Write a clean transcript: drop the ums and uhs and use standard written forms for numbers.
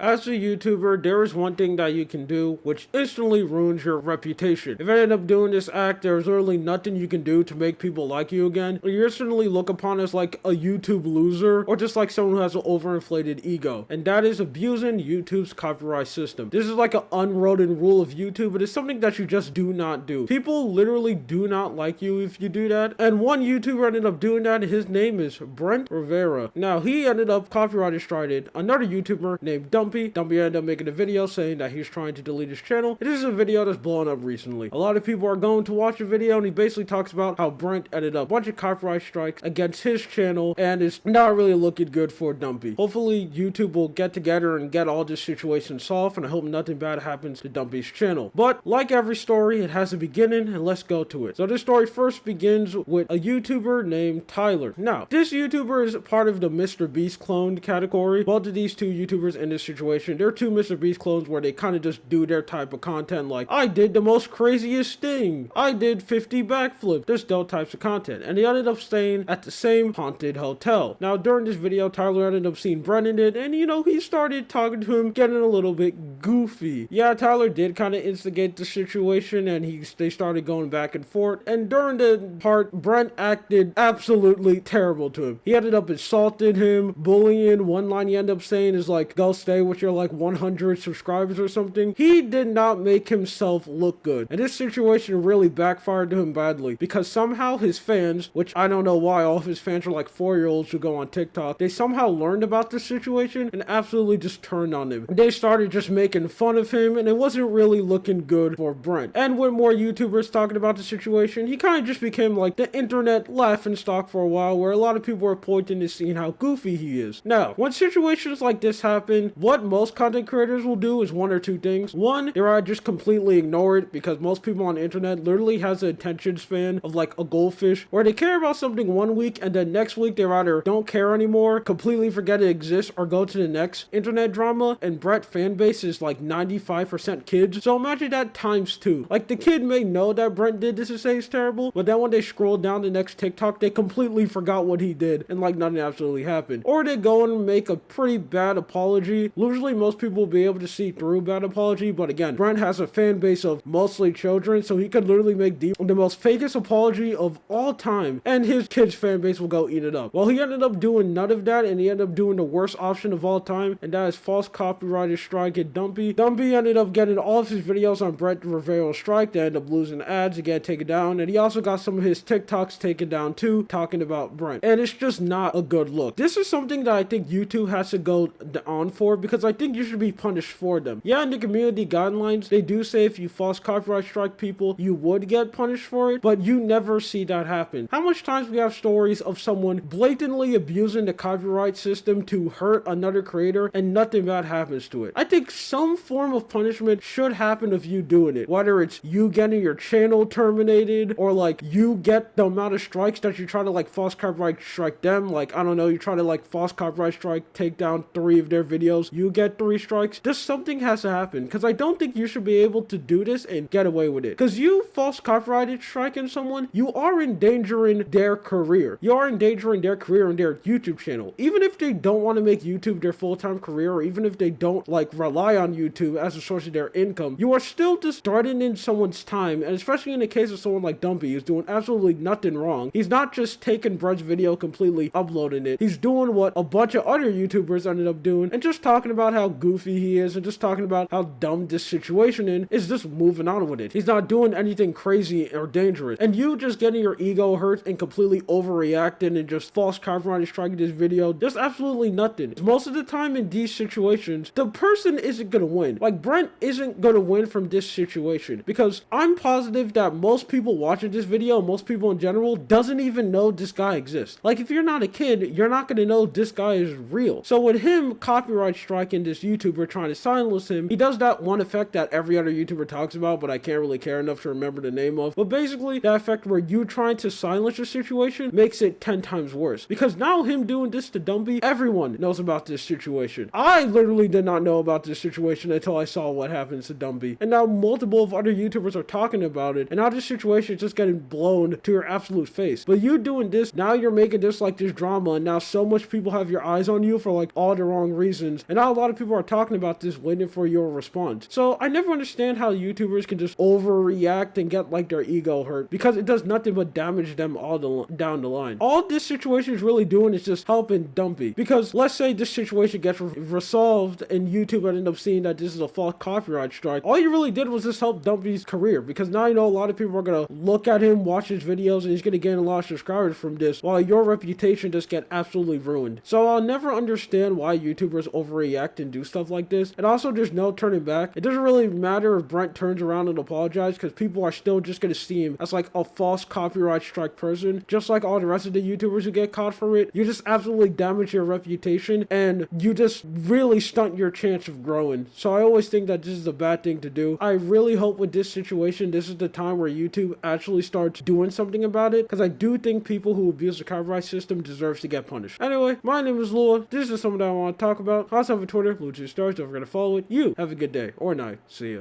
As a YouTuber, there is one thing that you can do which instantly ruins your reputation. If you end up doing this act, there's literally nothing you can do to make people like you again. You're instantly looked upon as like a YouTube loser or just like someone who has an overinflated ego. And that is abusing YouTube's copyright system. This is like an unwritten rule of YouTube, but it's something that you just do not do. People literally do not like you if you do that. And one YouTuber ended up doing that. His name is Brent Rivera. Now, he ended up copyright striking another YouTuber named Dumpy. Dumpy ended up making a video saying that he's trying to delete his channel. This is a video that's blowing up recently. A lot of people are going to watch the video, and he basically talks about how Brent ended up a bunch of copyright strikes against his channel, and it's not really looking good for Dumpy. Hopefully, YouTube will get together and get all this situation solved, and I hope nothing bad happens to Dumpy's channel. But like every story, it has a beginning, and let's go to it. So this story first begins with a YouTuber named Tyler. Now, this YouTuber is part of the Mr. Beast cloned category. Both of these two YouTubers in this situation, they're two Mr. Beast clones where they kind of just do their type of content like, I did the most craziest thing, I did 50 backflips, there's those types of content. And they ended up staying at the same haunted hotel. Now during this video, Tyler ended up seeing Brennan it, and he started talking to him, getting a little bit goofy. Yeah, Tyler did kind of instigate the situation, and they started going back and forth, and during the part, Brent acted absolutely terrible to him. He ended up insulting him, bullying. One line he ended up saying is like, go stay with your like 100 subscribers or something. He did not make himself look good, and this situation really backfired to him badly because somehow his fans, which I don't know why all of his fans are like 4-year-olds who go on TikTok, they somehow learned about this situation and absolutely just turned on him. They started just making fun of him, and it wasn't really looking good for Brent. And with more YouTubers talking about the situation, he kind of just became like the internet laughingstock for a while, where a lot of people were pointing to seeing how goofy he is. Now, when situations like this happen, what most content creators will do is one or two things. One, they're either just completely ignore it, because most people on the internet literally has an attention span of like a goldfish, where they care about something one week and then next week they either don't care anymore, completely forget it exists, or go to the next internet drama. And Brett fan base is like 95% kids, so imagine that times two. Like, the kid may know that Brent did this and say it's terrible, but then when they scroll down the next TikTok, they completely forgot what he did and like nothing absolutely happened. Or they go and make a pretty bad apology. Usually most people will be able to see through bad apology, but again, Brent has a fan base of mostly children, so he could literally make the most fakest apology of all time, and his kids fan base will go eat it up. Well, he ended up doing none of that, and he ended up doing the worst option of all time, and that is false copyrighted strike at Dumpy. Dumpy ended up getting all of his videos on Brent Rivera strike. They ended up losing ads, he got taken down, and he also got some of his TikToks taken down too, talking about Brent. And it's just not a good look. This is something that I think YouTube has to go on for, because I think you should be punished for them. Yeah, in the community guidelines, they do say if you false copyright strike people, you would get punished for it, but you never see that happen. How much times we have stories of someone blatantly abusing the copyright system to hurt another creator and nothing bad happens to it? I think some form of punishment should happen of you doing it, whether it's you getting your channel terminated, or like you get the amount of strikes that you try to like false copyright strike them. Like, I don't know, you try to like false copyright strike, take down 3 of their videos, you get 3 strikes. Just something has to happen, because I don't think you should be able to do this and get away with it. Because you false copyrighted striking someone, you are endangering their career. You are endangering their career and their YouTube channel. Even if they don't want to make YouTube their full-time career, or even if they don't like rely on YouTube as a source of their income, you are still just starting in someone's time. And especially in the case of someone like Dumpy, who's doing absolutely nothing wrong. He's not just taking Brett's video, completely uploading it. He's doing what a bunch of other YouTubers ended up doing, and just talking about how goofy he is, and just talking about how dumb this situation is just moving on with it. He's not doing anything crazy or dangerous. And you just getting your ego hurt and completely overreacting and just false copyright striking this video, just absolutely nothing. Most of the time in these situations, the person isn't gonna win. Like, Brent isn't gonna win from this situation, because I'm positive that most people watching this video, most people in general, doesn't even know this guy exists. Like, if you're not a kid, you're not gonna know this guy is real. So with him copyright striking this YouTuber, trying to silence him, he does that one effect that every other YouTuber talks about, but I can't really care enough to remember the name of. But basically, that effect where you trying to silence a situation makes it 10 times worse. Because now him doing this to Dumpy, everyone knows about this situation. I literally did not know about this situation until I saw what happens to Dumpy. And now multiple of other YouTubers are talking about it, and now this situation is just getting blown to your absolute face. But you doing this, now you're making this like this drama, and now so much people have your eyes on you for like all the wrong reasons. And now now a lot of people are talking about this, waiting for your response. So I never understand how YouTubers can just overreact and get like their ego hurt, because it does nothing but damage them down the line. All this situation is really doing is just helping Dumpy, because let's say this situation gets resolved and YouTube end up seeing that this is a false copyright strike. All you really did was just help Dumpy's career, because now you know a lot of people are gonna look at him, watch his videos, and he's gonna gain a lot of subscribers from this, while your reputation just get absolutely ruined. So I'll never understand why YouTubers overreact and do stuff like this. And also, there's no turning back. It doesn't really matter if Brent turns around and apologizes, because people are still just gonna see him as like a false copyright strike person, just like all the rest of the YouTubers who get caught for it. You just absolutely damage your reputation, and you just really stunt your chance of growing. So I always think that this is a bad thing to do. I really hope with this situation, this is the time where YouTube actually starts doing something about it, because I do think people who abuse the copyright system deserves to get punished. Anyway, my name is Lua. This is something that I want to talk about. I also have a Twitter, Lua2Stars. Don't forget to follow it. You have a good day or night. See ya.